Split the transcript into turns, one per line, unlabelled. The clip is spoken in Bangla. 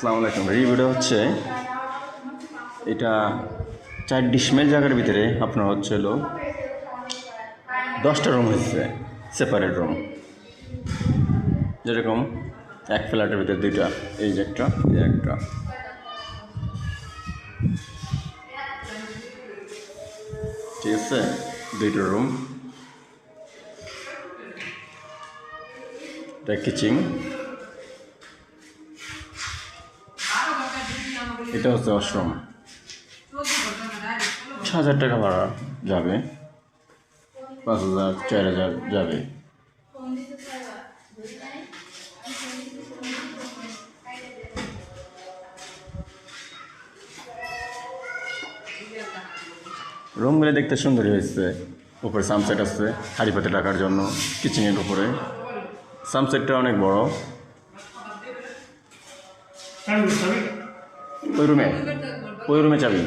আসসালামু আলাইকুম। এই ভিডিও হচ্ছে এটা 4 ডিসমেল জায়গার ভিতরে আপনার হচ্ছে হলো 10টা রুম হচ্ছে, সেপারেট রুম। যেরকম এক ফ্ল্যাটের ভিতরে 2টা, এই যে একটা, এই একটা। ঠিক আছে, 2টা রুম, এটা কিচেন, এটা হচ্ছে ওয়াশরুম। 6,000 টাকা ভাড়া যাবে, 5,000 4,000 যাবে। রুমগুলো দেখতে সুন্দরই হয়েছে। উপরে সানসেট আছে হাড়ি পাতে রাখার জন্য। কিচেনের উপরে সানসেটটা অনেক বড়। ওই রুমে চাবি।